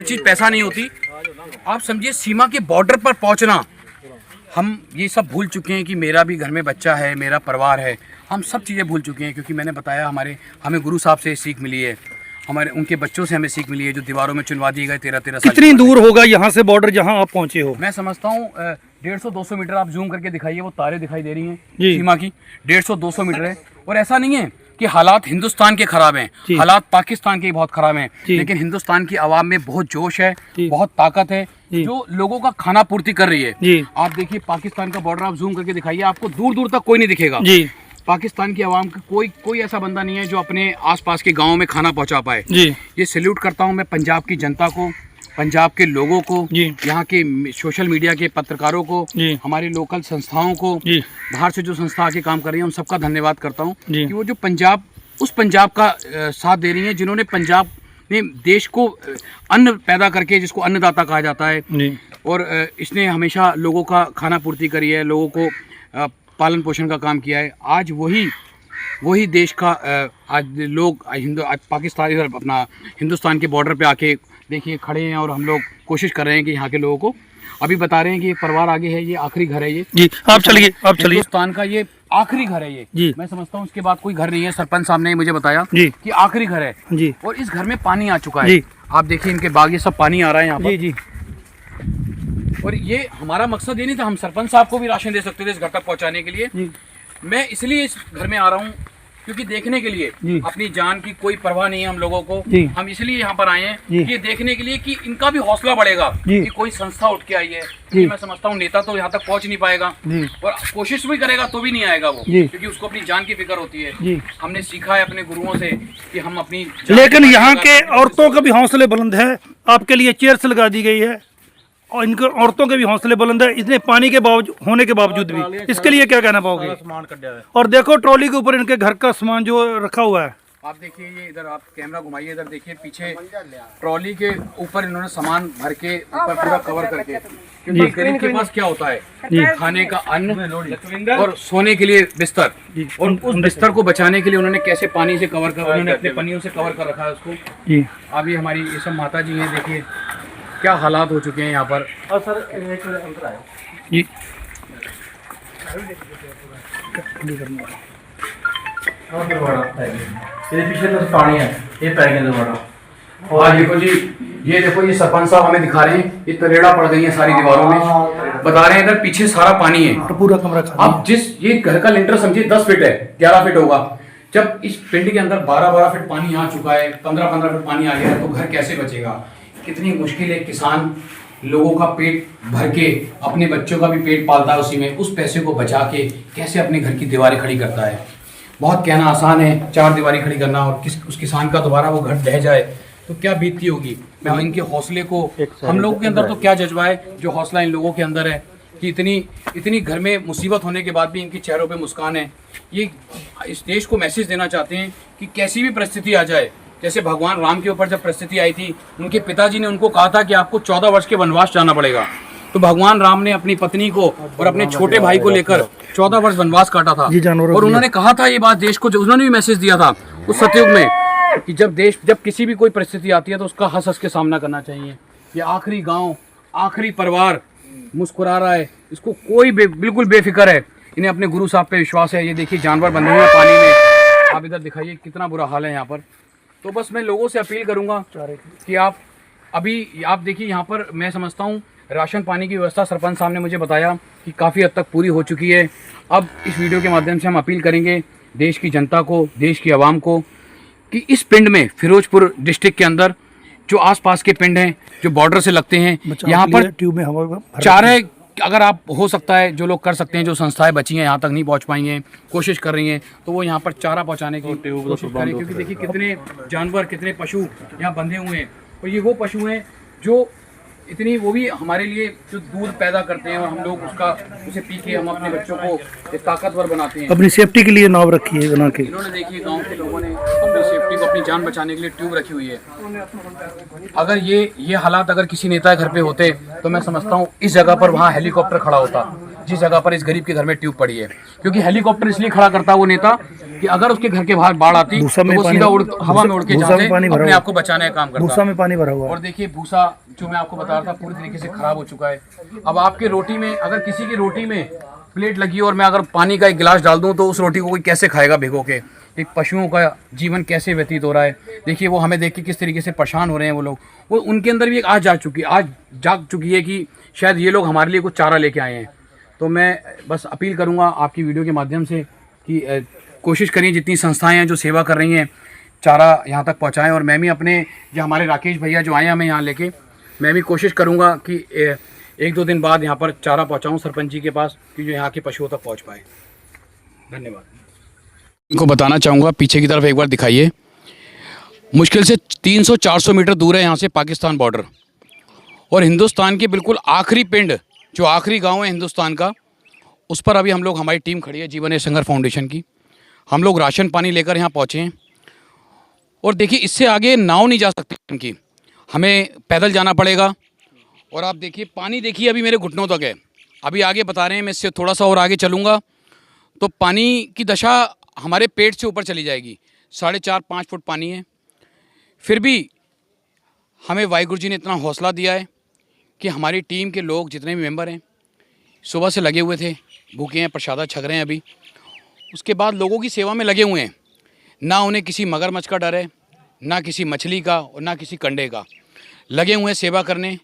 चीज पैसा नहीं होती। आप समझिए सीमा के बॉर्डर पर पहुंचना, हम ये सब भूल चुके हैं कि मेरा भी घर में बच्चा है, मेरा परिवार है, हम सब चीज़ें भूल चुके हैं। क्योंकि मैंने बताया हमें गुरु साहब से सीख मिली है, हमारे उनके बच्चों से हमें सीख मिली है जो दीवारों में चुनवा दिए गए 13-13 साल। कितनी दूर होगा यहाँ से बॉर्डर जहाँ आप पहुँचे हो? मैं समझता हूँ 150-200 मीटर। आप जूम करके दिखाइए, वो तारे दिखाई दे रही हैं जी। सीमा की, 150-200 मीटर है। और ऐसा नहीं है कि हालात हिंदुस्तान के खराब हैं, हालात पाकिस्तान के भी बहुत खराब हैं, लेकिन हिंदुस्तान की आवाम में बहुत जोश है, बहुत ताकत है जो लोगों का खाना पूर्ति कर रही है। आप देखिए पाकिस्तान का बॉर्डर, आप जूम करके दिखाइए, आपको दूर दूर तक कोई नहीं दिखेगा। पाकिस्तान की आवाम का कोई ऐसा बंदा नहीं है जो अपने आसपास के गाँव में खाना पहुँचा पाए। ये सैल्यूट करता हूँ मैं पंजाब की जनता को, पंजाब के लोगों को, यहाँ के सोशल मीडिया के पत्रकारों को, हमारी लोकल संस्थाओं को, बाहर से जो संस्था आके काम कर रही है उन सबका धन्यवाद करता हूँ कि वो जो उस पंजाब का साथ दे रही है जिन्होंने पंजाब ने देश को अन्न पैदा करके, जिसको अन्नदाता कहा जाता है, और इसने हमेशा लोगों का खाना पूर्ति करी है, लोगों को पालन पोषण का काम किया है। आज वही देश का आज लोग पाकिस्तान इधर अपना हिंदुस्तान के बॉर्डर पे आके देखिए खड़े हैं, और हम लोग कोशिश कर रहे हैं कि यहाँ के लोगों को अभी बता रहे हैं कि परिवार आगे है, ये आखिरी घर है। ये जी, आप चलिए हिंदुस्तान का ये आखिरी घर है। ये जी, मैं समझता हूँ उसके बाद कोई घर नहीं है। सरपंच साहब ने मुझे बताया कि आखिरी घर है जी, और इस घर में पानी आ चुका है। आप देखिए इनके बाग, ये सब पानी आ रहा है यहाँ पर जी। और ये हमारा मकसद ये नहीं था, हम सरपंच साहब को भी राशन दे सकते थे इस घर तक पहुँचाने के लिए। मैं इसलिए इस घर में आ रहा हूँ क्योंकि देखने के लिए, अपनी जान की कोई परवाह नहीं है हम लोगों को। हम इसलिए यहाँ पर आए हैं कि ये देखने के लिए कि इनका भी हौसला बढ़ेगा कि कोई संस्था उठ के आई है। मैं समझता हूँ नेता तो यहाँ तक पहुँच नहीं पाएगा, और कोशिश भी करेगा तो भी नहीं आएगा वो, क्योंकि उसको अपनी जान की फिक्र होती है। हमने सीखा है अपने गुरुओं से कि हम अपनी, लेकिन यहाँ के औरतों का भी हौसले बुलंद है। आपके लिए चेयर्स लगा दी गई है और इनके औरतों के भी हौसले बुलंद है, इतने पानी के बावजूद होने के बावजूद भी। इसके लिए क्या कहना पाओगे? और देखो ट्रॉली के ऊपर इनके घर का सामान जो रखा हुआ है, आप देखिए ये इधर, आप कैमरा घुमाइए इधर, देखिए पीछे ट्रॉली के ऊपर इन्होंने सामान भर के ऊपर पूरा कवर करके, क्योंकि गरीब के पास क्या होता है, खाने का अन्न और सोने के लिए बिस्तर, और उस बिस्तर को बचाने के लिए उन्होंने कैसे पानी से कवर कर, उन्होंने अपने पन्नियों से कवर कर रखा है उसको। अभी हमारी ये सब माता जी हैं, देखिए क्या हालात हो चुके हैं यहाँ पर। और सर जी पीछे तो पानी है, ये पैर दोबारा। और देखो जी, ये देखो ये सरपंच साहब हमें दिखा रहे हैं, ये तरेड़ा पड़ गई है सारी दीवारों में, बता रहे हैं इधर पीछे सारा पानी है, पूरा कमरा। अब ये घर का लिंटर समझिए 10 फीट है, 11 फीट होगा। जब इस पिंड के अंदर 12-12 फीट पानी आ चुका है, 15-15 फीट पानी आ गया है, तो घर कैसे बचेगा? कितनी मुश्किल है। किसान लोगों का पेट भर के, अपने बच्चों का भी पेट पालता है उसी में, उस पैसे को बचा के कैसे अपने घर की दीवारें खड़ी करता है। बहुत कहना आसान है 4 दीवारें खड़ी करना, और उस किसान का दोबारा वो घर ढह जाए तो क्या बीतती होगी। मैं इनके हौसले को, हम लोगों के अंदर तो क्या जज्बा है जो हौसला इन लोगों के अंदर है कि इतनी घर में मुसीबत होने के बाद भी इनके चेहरों पे मुस्कान है। ये इस देश को मैसेज देना चाहते हैं कि कैसी भी परिस्थिति आ जाए, जैसे भगवान राम के ऊपर जब परिस्थिति आई थी, उनके पिताजी ने उनको कहा था कि आपको 14 वर्ष के वनवास जाना पड़ेगा, तो भगवान राम ने अपनी पत्नी को और अपने छोटे भाई को लेकर 14 वर्ष वनवास काटा था। और उन्होंने कहा था ये बात देश को, जो उन्होंने भी मैसेज दिया था उस सतयुग में कि जब किसी भी कोई परिस्थिति आती है तो उसका हंस हंस के सामना करना चाहिए। ये आखिरी गाँव, आखिरी परिवार मुस्कुरा रहा है, इसको कोई बिल्कुल बेफिक्र है, इन्हें अपने गुरु साहब पे विश्वास है। ये देखिए जानवर बंधे हुए हैं पानी में, आप इधर दिखाइए कितना बुरा हाल है यहाँ पर। तो बस मैं लोगों से अपील करूंगा कि आप देखिए यहाँ पर, मैं समझता हूँ राशन पानी की व्यवस्था सरपंच साहब ने मुझे बताया कि काफ़ी हद तक पूरी हो चुकी है। अब इस वीडियो के माध्यम से हम अपील करेंगे देश की जनता को, देश की आवाम को, कि इस पिंड में, फिरोजपुर डिस्ट्रिक्ट के अंदर जो आसपास के पिंड हैं जो बॉर्डर से लगते हैं, यहाँ पर ट्यूब में हवा चारे, अगर आप हो सकता है जो लोग कर सकते हैं, जो संस्थाएं बची हैं यहाँ तक नहीं पहुँच पाई हैं, कोशिश कर रही हैं, तो वो यहाँ पर चारा पहुँचाने की कोशिश करें। क्योंकि देखिए कितने जानवर, कितने पशु यहाँ बंधे हुए हैं, और ये वो पशु हैं जो वो भी हमारे लिए जो दूध पैदा करते हैं, और हम लोग उसे पी के हम अपने बच्चों को ताकतवर बनाते हैं। अपनी सेफ्टी के लिए नाव रखी है बना के। इन्होंने देखिए गांव के लोगों ने अपनी सेफ्टी को, अपनी जान बचाने के लिए ट्यूब रखी हुई है। अगर ये हालात अगर किसी नेता के घर पे होते तो मैं समझता हूँ इस जगह पर वहाँ हेलीकॉप्टर खड़ा होता, जिस जगह पर इस गरीब के घर में ट्यूब पड़ी है। क्योंकि हेलीकॉप्टर इसलिए खड़ा करता है वो नेता कि अगर उसके घर के बाहर बाढ़ आती तो वो सीधा हवा में उड़ के जाते अपने आप को बचाने का काम करता। भूसा में पानी भरा हुआ है। और देखिए भूसा जो मैं आपको बता रहा था पूरी तरीके से खराब हो चुका है। अब आपके रोटी में अगर किसी की रोटी में प्लेट लगी और मैं अगर पानी का एक गिलास डाल दूं तो उस रोटी को कोई कैसे खाएगा भिगो के। एक पशुओं का जीवन कैसे व्यतीत हो रहा है। देखिए वो हमें देख के किस तरीके से परेशान हो रहे हैं वो लोग। वो उनके अंदर भी एक आज जाग चुकी है कि शायद ये लोग हमारे लिए कुछ चारा लेके आए हैं। तो मैं बस अपील करूंगा आपकी वीडियो के माध्यम से कि कोशिश करिए जितनी संस्थाएं हैं जो सेवा कर रही हैं चारा यहाँ तक पहुँचाएँ। और मैं भी अपने जो हमारे राकेश भैया जो आए हैं हमें यहाँ लेके, मैं भी कोशिश करूँगा कि 1-2 दिन बाद यहाँ पर चारा पहुँचाऊँ सरपंच जी के पास कि जो यहाँ के पशुओं तक पहुँच पाए। धन्यवाद। इनको बताना चाहूँगा पीछे की तरफ एक बार दिखाइए। मुश्किल से 300-400 मीटर दूर है यहाँ से पाकिस्तान बॉर्डर। और हिंदुस्तान के बिल्कुल आखिरी पिंड जो आखिरी गांव है हिंदुस्तान का, उस पर अभी हम लोग हमारी टीम खड़ी है जीवन संघर्ष फाउंडेशन की। हम लोग राशन पानी लेकर यहाँ पहुँचे हैं। और देखिए इससे आगे नाव नहीं जा सकती इनकी, हमें पैदल जाना पड़ेगा। और आप देखिए पानी देखिए अभी मेरे घुटनों तक है। अभी आगे बता रहे हैं मैं इससे थोड़ा सा और आगे चलूँगा तो पानी की दशा हमारे पेट से ऊपर चली जाएगी। 4.5-5 फुट पानी है। फिर भी हमें वाहिगुरु जी ने इतना हौसला दिया है कि हमारी टीम के लोग जितने भी मेंबर हैं सुबह से लगे हुए थे, भूखे हैं, प्रसादा छक रहे हैं अभी। उसके बाद लोगों की सेवा में लगे हुए हैं। ना उन्हें किसी मगरमच्छ का डर है, ना किसी मछली का और ना किसी कंडे का। लगे हुए हैं सेवा करने।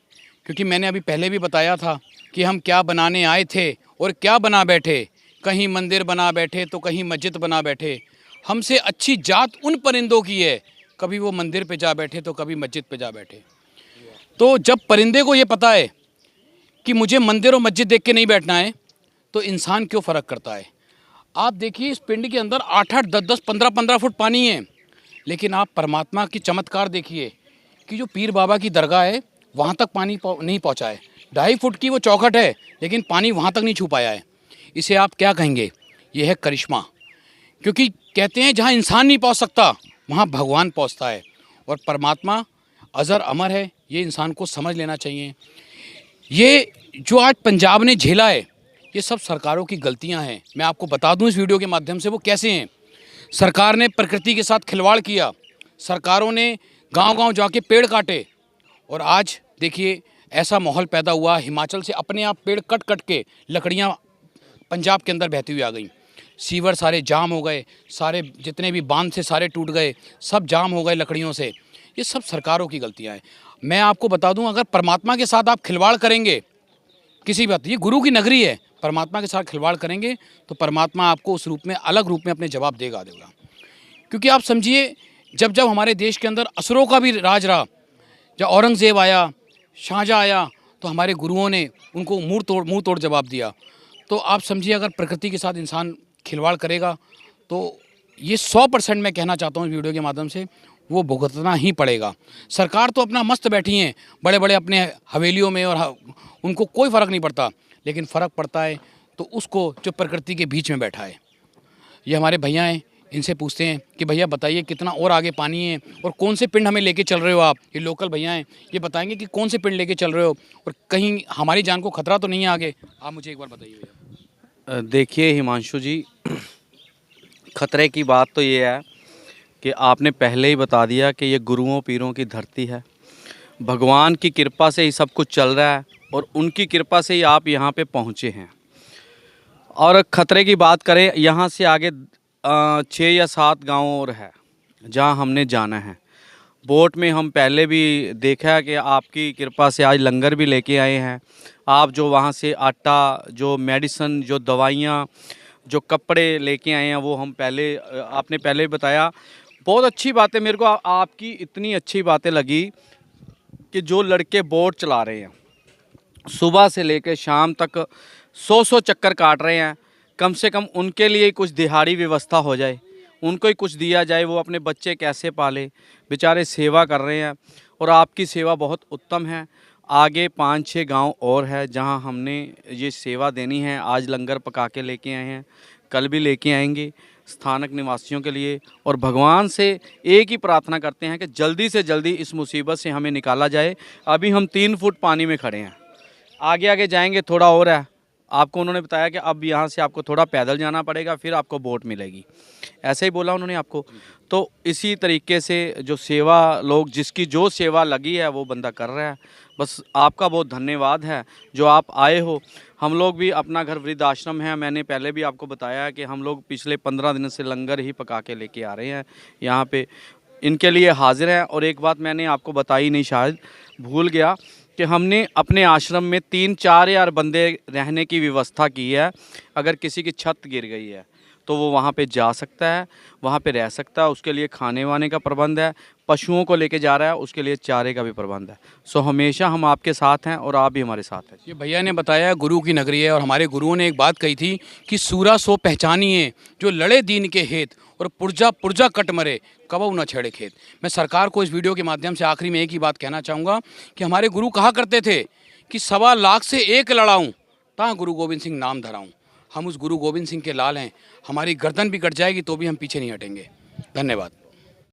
क्योंकि मैंने अभी पहले भी बताया था कि हम क्या बनाने आए थे और क्या बना बैठे। कहीं मंदिर बना बैठे तो कहीं मस्जिद बना बैठे। हमसे अच्छी जात उन परिंदों की है, कभी वो मंदिर पे जा बैठे तो कभी मस्जिद पे जा बैठे। तो जब परिंदे को ये पता है कि मुझे मंदिर और मस्जिद देख के नहीं बैठना है तो इंसान क्यों फ़र्क करता है। आप देखिए इस पिंड के अंदर 8-8, 10-10, 15-15 फुट पानी है। लेकिन आप परमात्मा की चमत्कार देखिए कि जो पीर बाबा की दरगाह है वहाँ तक पानी नहीं पहुँचा है। 2.5 फुट की वो चौखट है लेकिन पानी वहाँ तक नहीं छू पाया है। इसे आप क्या कहेंगे? ये है करिश्मा। क्योंकि कहते हैं जहाँ इंसान नहीं पहुँच सकता वहाँ भगवान पहुँचता है। और परमात्मा अजर अमर है, ये इंसान को समझ लेना चाहिए। ये जो आज पंजाब ने झेला है ये सब सरकारों की गलतियां हैं। मैं आपको बता दूं इस वीडियो के माध्यम से वो कैसे हैं। सरकार ने प्रकृति के साथ खिलवाड़ किया, सरकारों ने गांव-गांव जाके पेड़ काटे। और आज देखिए ऐसा माहौल पैदा हुआ, हिमाचल से अपने आप पेड़ कट कट के लकड़ियां पंजाब के अंदर बहती हुई आ गई। सीवर सारे जाम हो गए, सारे जितने भी बांध थे सारे टूट गए, सब जाम हो गए लकड़ियों से। ये सब सरकारों की गलतियां हैं। मैं आपको बता दूं अगर परमात्मा के साथ आप खिलवाड़ करेंगे किसी बात, ये गुरु की नगरी है, परमात्मा के साथ खिलवाड़ करेंगे तो परमात्मा आपको उस रूप में अलग रूप में अपने जवाब देगा। क्योंकि आप समझिए जब जब हमारे देश के अंदर असुरों का भी राज रहा, जब औरंगज़ेब आया, शाहजहाँ आया, तो हमारे गुरुओं ने उनको मुंह तोड़ जवाब दिया। तो आप समझिए अगर प्रकृति के साथ इंसान खिलवाड़ करेगा तो ये 100% मैं कहना चाहता हूँ इस वीडियो के माध्यम से वो भुगतना ही पड़ेगा। सरकार तो अपना मस्त बैठी हैं बड़े बड़े अपने हवेलियों में और उनको कोई फ़र्क नहीं पड़ता। लेकिन फ़र्क पड़ता है तो उसको जो प्रकृति के बीच में बैठा है। ये हमारे भैया हैं, इनसे पूछते हैं कि भैया बताइए कितना और आगे पानी है और कौन से पिंड हमें लेके चल रहे हो आप। ये लोकल भैया हैं, ये बताएंगे कि कौन से पिंड लेके चल रहे हो और कहीं हमारी जान को खतरा तो नहीं है आगे। आप मुझे एक बार बताइए भैया। देखिए हिमांशु जी, ख़तरे की बात तो ये है कि आपने पहले ही बता दिया कि ये गुरुओं पीरों की धरती है। भगवान की कृपा से ही सब कुछ चल रहा है और उनकी कृपा से ही आप यहाँ पे पहुँचे हैं। और ख़तरे की बात करें, यहाँ से आगे 6 या 7 गांव और है जहाँ हमने जाना है। बोट में हम पहले भी देखा है कि आपकी कृपा से आज लंगर भी लेके आए हैं। आप जो वहाँ से आटा, जो मेडिसिन, जो दवाइयाँ, जो कपड़े लेके आए हैं वो हम पहले आपने पहले बताया। बहुत अच्छी बात है, मेरे को आपकी इतनी अच्छी बातें लगी कि जो लड़के बोट चला रहे हैं सुबह से लेकर शाम तक 100 चक्कर काट रहे हैं, कम से कम उनके लिए कुछ दिहाड़ी व्यवस्था हो जाए, उनको ही कुछ दिया जाए। वो अपने बच्चे कैसे पाले, बेचारे सेवा कर रहे हैं और आपकी सेवा बहुत उत्तम है। आगे 5-6 गांव और है जहां हमने ये सेवा देनी है। आज लंगर पका के लेके आए हैं, कल भी लेके आएंगे स्थानक निवासियों के लिए। और भगवान से एक ही प्रार्थना करते हैं कि जल्दी से जल्दी इस मुसीबत से हमें निकाला जाए। अभी हम 3 फुट पानी में खड़े हैं, आगे आगे जाएंगे थोड़ा और है, आपको उन्होंने बताया कि अब यहाँ से आपको थोड़ा पैदल जाना पड़ेगा, फिर आपको बोट मिलेगी, ऐसे ही बोला उन्होंने आपको। तो इसी तरीके से जो सेवा लोग, जिसकी जो सेवा लगी है वो बंदा कर रहा है। बस आपका बहुत धन्यवाद है जो आप आए हो। हम लोग भी, अपना घर वृद्ध आश्रम है, मैंने पहले भी आपको बताया कि हम लोग पिछले 15 दिन से लंगर ही पका के लेके आ रहे हैं यहाँ पे, इनके लिए हाजिर हैं। और एक बात मैंने आपको बताई नहीं, शायद भूल गया, कि हमने अपने आश्रम में 3-4 यार बंदे रहने की व्यवस्था की है। अगर किसी की छत गिर गई है तो वो वहाँ पे जा सकता है, वहाँ पे रह सकता है, उसके लिए खाने वाने का प्रबंध है, पशुओं को लेके जा रहा है उसके लिए चारे का भी प्रबंध है। सो हमेशा हम आपके साथ हैं और आप भी हमारे साथ हैं। ये भैया ने बताया गुरु की नगरी है, और हमारे गुरुओं ने एक बात कही थी कि सूरा सो पहचानिए जो लड़े दीन के हेत, और पुर्जा पुर्जा कट मरे कबहू न छेड़े खेत। मैं सरकार को इस वीडियो के माध्यम से आखिरी में एक ही बात कहना चाहूँगा कि हमारे गुरु कहा करते थे कि 1.25 लाख से एक लड़ाऊँ ता गुरु गोविंद सिंह नाम धराऊँ। हम उस गुरु गोविंद सिंह के लाल हैं, हमारी गर्दन भी कट जाएगी तो भी हम पीछे नहीं हटेंगे। धन्यवाद।